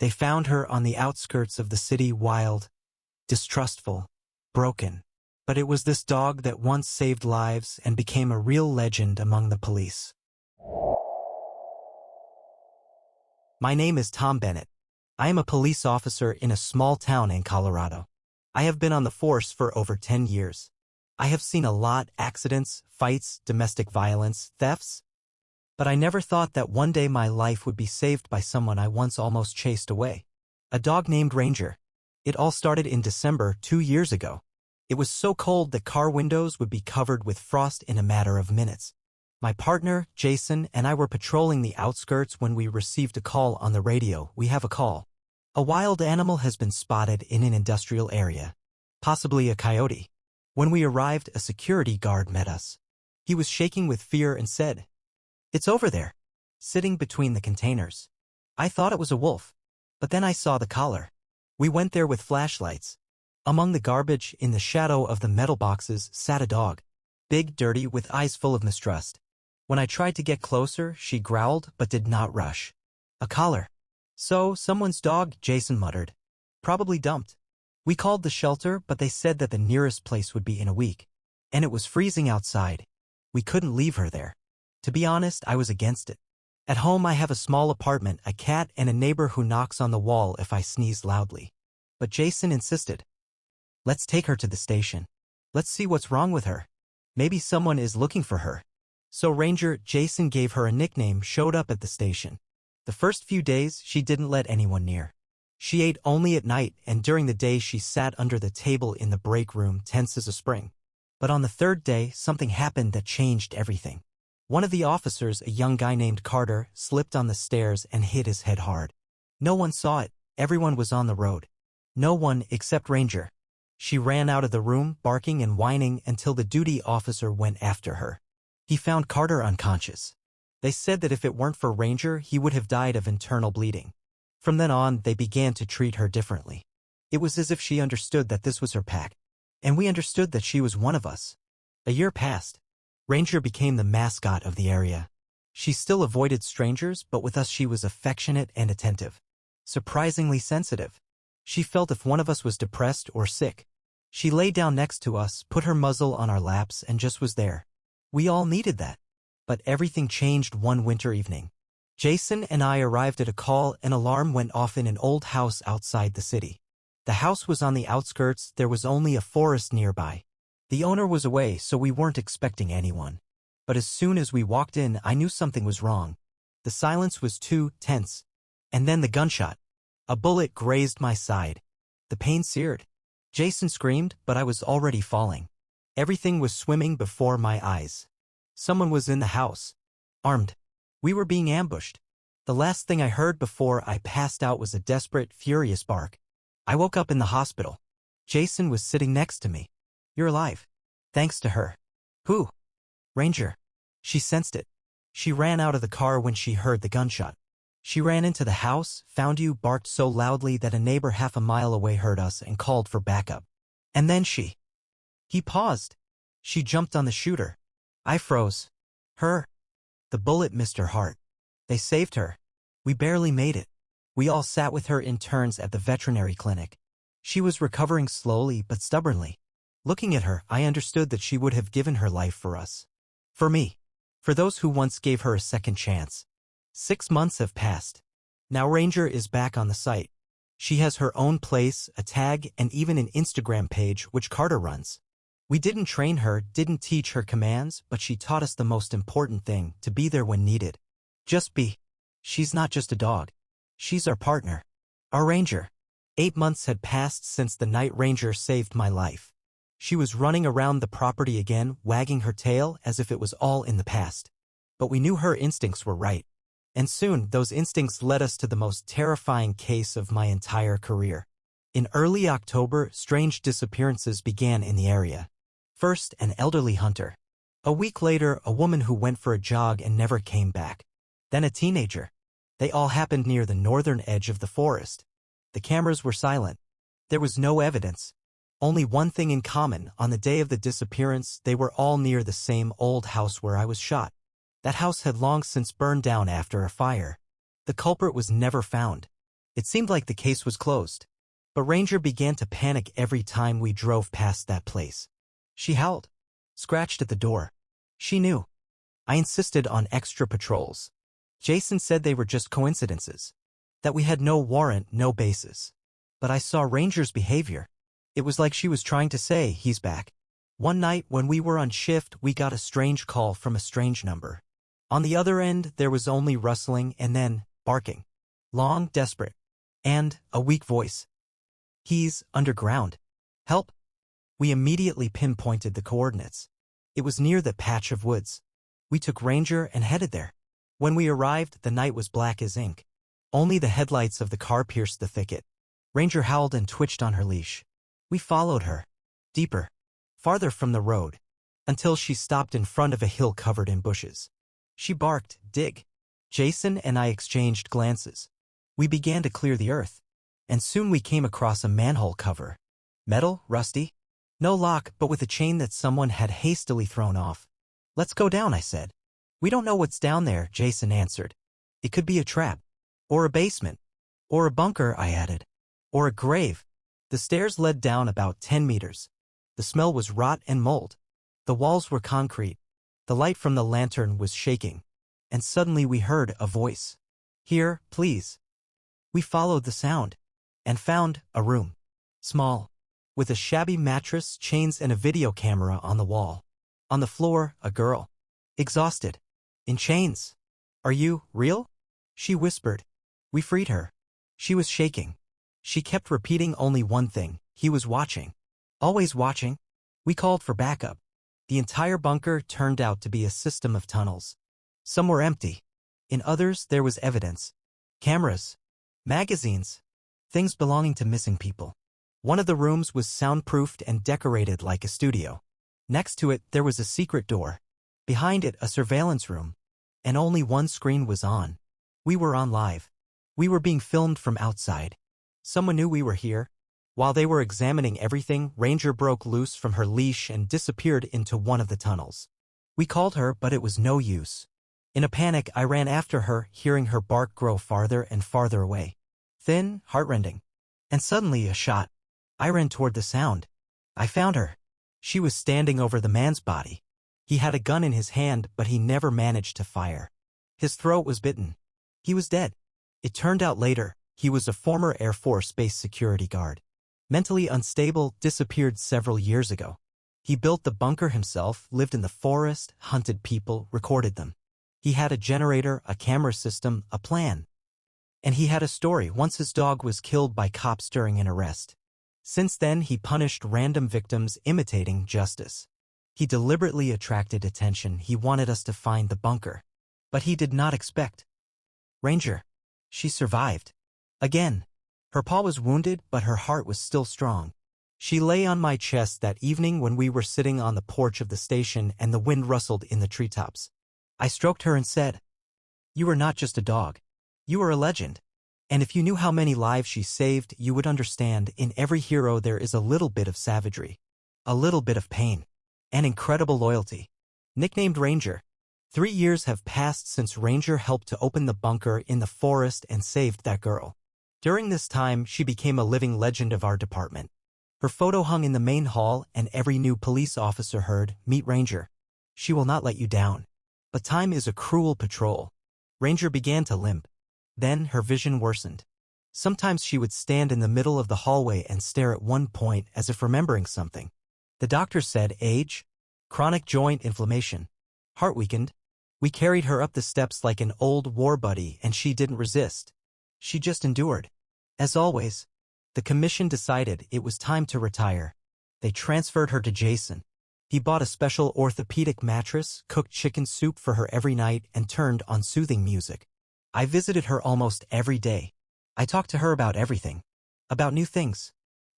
They found her on the outskirts of the city, wild, distrustful, broken. But it was this dog that once saved lives and became a real legend among the police. My name is Tom Bennett. I am a police officer in a small town in Colorado. I have been on the force for over 10 years. I have seen a lot: accidents, fights, domestic violence, thefts. But I never thought that one day my life would be saved by someone I once almost chased away. A dog named Ranger. It all started in December 2 years ago. It was so cold that car windows would be covered with frost in a matter of minutes. My partner, Jason, and I were patrolling the outskirts when we received a call on the radio. We have a call. A wild animal has been spotted in an industrial area. Possibly a coyote. When we arrived, a security guard met us. He was shaking with fear and said, "It's over there, sitting between the containers." I thought it was a wolf, but then I saw the collar. We went there with flashlights. Among the garbage, in the shadow of the metal boxes, sat a dog. Big, dirty, with eyes full of mistrust. When I tried to get closer, she growled but did not rush. A collar. "So, someone's dog," Jason muttered. "Probably dumped." We called the shelter, but they said that the nearest place would be in a week. And it was freezing outside. We couldn't leave her there. To be honest, I was against it. At home I have a small apartment, a cat, and a neighbor who knocks on the wall if I sneeze loudly. But Jason insisted. "Let's take her to the station. Let's see what's wrong with her. Maybe someone is looking for her." So Ranger, Jason gave her a nickname, showed up at the station. The first few days, she didn't let anyone near. She ate only at night, and during the day she sat under the table in the break room, tense as a spring. But on the third day, something happened that changed everything. One of the officers, a young guy named Carter, slipped on the stairs and hit his head hard. No one saw it. Everyone was on the road. No one except Ranger. She ran out of the room, barking and whining, until the duty officer went after her. He found Carter unconscious. They said that if it weren't for Ranger, he would have died of internal bleeding. From then on, they began to treat her differently. It was as if she understood that this was her pack. And we understood that she was one of us. A year passed. Ranger became the mascot of the area. She still avoided strangers, but with us she was affectionate and attentive. Surprisingly sensitive. She felt if one of us was depressed or sick. She lay down next to us, put her muzzle on our laps, and just was there. We all needed that. But everything changed one winter evening. Jason and I arrived at a call. An alarm went off in an old house outside the city. The house was on the outskirts. There was only a forest nearby. The owner was away, so we weren't expecting anyone. But as soon as we walked in, I knew something was wrong. The silence was too tense. And then the gunshot. A bullet grazed my side. The pain seared. Jason screamed, but I was already falling. Everything was swimming before my eyes. Someone was in the house. Armed. We were being ambushed. The last thing I heard before I passed out was a desperate, furious bark. I woke up in the hospital. Jason was sitting next to me. "You're alive. Thanks to her." "Who?" "Ranger." She sensed it. She ran out of the car when she heard the gunshot. She ran into the house, found you, barked so loudly that a neighbor half a mile away heard us and called for backup. And then she... He paused. She jumped on the shooter. I froze. Her. The bullet missed her heart. They saved her. We barely made it. We all sat with her in turns at the veterinary clinic. She was recovering slowly but stubbornly. Looking at her, I understood that she would have given her life for us. For me. For those who once gave her a second chance. 6 months have passed. Now Ranger is back on the site. She has her own place, a tag, and even an Instagram page which Carter runs. We didn't train her, didn't teach her commands, but she taught us the most important thing, to be there when needed. Just be. She's not just a dog. She's our partner. Our Ranger. 8 months had passed since the night Ranger saved my life. She was running around the property again, wagging her tail as if it was all in the past. But we knew her instincts were right. And soon, those instincts led us to the most terrifying case of my entire career. In early October, strange disappearances began in the area. First, an elderly hunter. A week later, a woman who went for a jog and never came back. Then a teenager. They all happened near the northern edge of the forest. The cameras were silent. There was no evidence. Only one thing in common: on the day of the disappearance, they were all near the same old house where I was shot. That house had long since burned down after a fire. The culprit was never found. It seemed like the case was closed. But Ranger began to panic every time we drove past that place. She howled, scratched at the door. She knew. I insisted on extra patrols. Jason said they were just coincidences, that we had no warrant, no basis. But I saw Ranger's behavior. It was like she was trying to say, he's back. One night when we were on shift, we got a strange call from a strange number. On the other end, there was only rustling and then barking. Long, desperate. And a weak voice. He's underground. Help! We immediately pinpointed the coordinates. It was near the patch of woods. We took Ranger and headed there. When we arrived, the night was black as ink. Only the headlights of the car pierced the thicket. Ranger howled and twitched on her leash. We followed her. Deeper. Farther from the road. Until she stopped in front of a hill covered in bushes. She barked, dig. Jason and I exchanged glances. We began to clear the earth. And soon we came across a manhole cover. Metal, rusty. No lock, but with a chain that someone had hastily thrown off. Let's go down, I said. We don't know what's down there, Jason answered. It could be a trap. Or a basement. Or a bunker, I added. Or a grave. The stairs led down about 10 meters. The smell was rot and mold. The walls were concrete. The light from the lantern was shaking. And suddenly we heard a voice. Here, please. We followed the sound. And found a room. Small. With a shabby mattress, chains, and a video camera on the wall. On the floor, a girl. Exhausted. In chains. Are you real? She whispered. We freed her. She was shaking. She kept repeating only one thing. He was watching. Always watching. We called for backup. The entire bunker turned out to be a system of tunnels. Some were empty. In others, there was evidence. Cameras. Magazines. Things belonging to missing people. One of the rooms was soundproofed and decorated like a studio. Next to it, there was a secret door. Behind it, a surveillance room. And only one screen was on. We were on live. We were being filmed from outside. Someone knew we were here. While they were examining everything, Ranger broke loose from her leash and disappeared into one of the tunnels. We called her, but it was no use. In a panic, I ran after her, hearing her bark grow farther and farther away. Thin, heartrending. And suddenly a shot. I ran toward the sound. I found her. She was standing over the man's body. He had a gun in his hand, but he never managed to fire. His throat was bitten. He was dead. It turned out later, he was a former Air Force base security guard. Mentally unstable, disappeared several years ago. He built the bunker himself, lived in the forest, hunted people, recorded them. He had a generator, a camera system, a plan. And he had a story once his dog was killed by cops during an arrest. Since then, he punished random victims, imitating justice. He deliberately attracted attention. He wanted us to find the bunker. But he did not expect. Ranger. She survived. Again. Her paw was wounded, but her heart was still strong. She lay on my chest that evening when we were sitting on the porch of the station and the wind rustled in the treetops. I stroked her and said, "You are not just a dog. You are a legend. And if you knew how many lives she saved, you would understand in every hero there is a little bit of savagery. A little bit of pain. And incredible loyalty." Nicknamed Ranger. 3 years have passed since Ranger helped to open the bunker in the forest and saved that girl. During this time, she became a living legend of our department. Her photo hung in the main hall, and every new police officer heard, "Meet Ranger. She will not let you down." But time is a cruel patrol. Ranger began to limp. Then her vision worsened. Sometimes she would stand in the middle of the hallway and stare at one point as if remembering something. The doctor said age, chronic joint inflammation, heart weakened. We carried her up the steps like an old war buddy, and she didn't resist. She just endured. As always, the commission decided it was time to retire. They transferred her to Jason. He bought a special orthopedic mattress, cooked chicken soup for her every night, and turned on soothing music. I visited her almost every day. I talked to her about everything. About new things.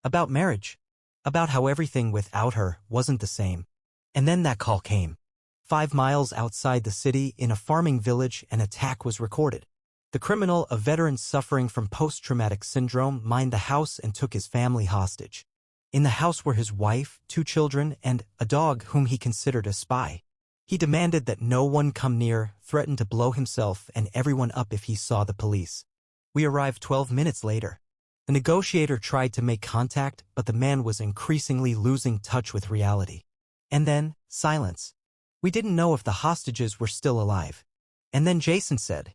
About marriage. About how everything without her wasn't the same. And then that call came. 5 miles outside the city, in a farming village, an attack was recorded. The criminal, a veteran suffering from post-traumatic syndrome, mined the house and took his family hostage. In the house were his wife, 2 children, and a dog whom he considered a spy. He demanded that no one come near, threatened to blow himself and everyone up if he saw the police. We arrived 12 minutes later. The negotiator tried to make contact, but the man was increasingly losing touch with reality. And then, silence. We didn't know if the hostages were still alive. And then Jason said,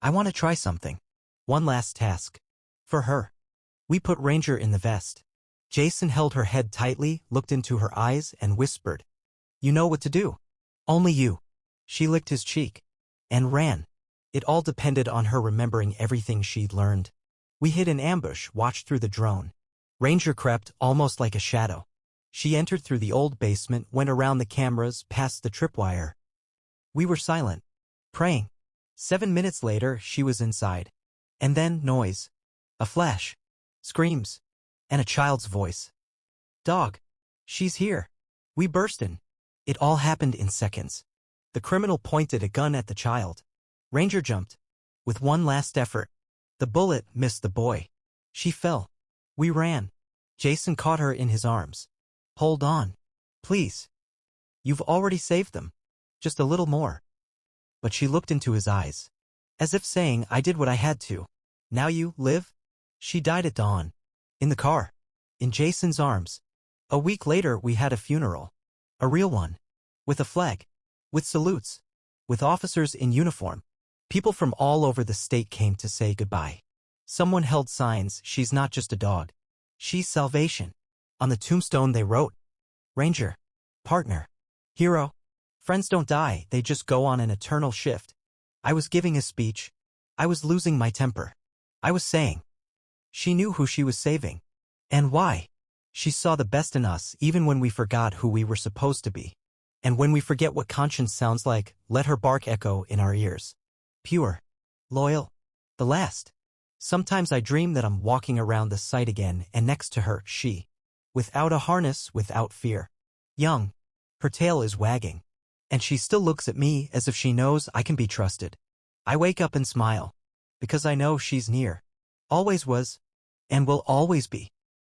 "I want to try something. One last task. For her." We put Ranger in the vest. Jason held her head tightly, looked into her eyes, and whispered, "You know what to do. Only you." She licked his cheek and ran. It all depended on her remembering everything she'd learned. We hid in ambush, watched through the drone. Ranger crept, almost like a shadow. She entered through the old basement, went around the cameras, past the tripwire. We were silent, praying. 7 minutes later, she was inside. And then, noise. A flash. Screams. And a child's voice. "Dog. She's here." We burst in. It all happened in seconds. The criminal pointed a gun at the child. Ranger jumped. With one last effort. The bullet missed the boy. She fell. We ran. Jason caught her in his arms. "Hold on. Please. You've already saved them. Just a little more." But she looked into his eyes. As if saying, "I did what I had to. Now you live?" She died at dawn. In the car. In Jason's arms. A week later we had a funeral. A real one. With a flag. With salutes. With officers in uniform. People from all over the state came to say goodbye. Someone held signs, "She's not just a dog. She's salvation." On the tombstone they wrote, "Ranger. Partner. Hero. Friends don't die, they just go on an eternal shift." I was giving a speech. I was losing my temper. I was saying, she knew who she was saving. And why. She saw the best in us even when we forgot who we were supposed to be. And when we forget what conscience sounds like, let her bark echo in our ears. Pure. Loyal. The last. Sometimes I dream that I'm walking around the site again, and next to her, she. Without a harness, without fear. Young. Her tail is wagging. And she still looks at me as if she knows I can be trusted. I wake up and smile. Because I know she's near. Always was. And will always be.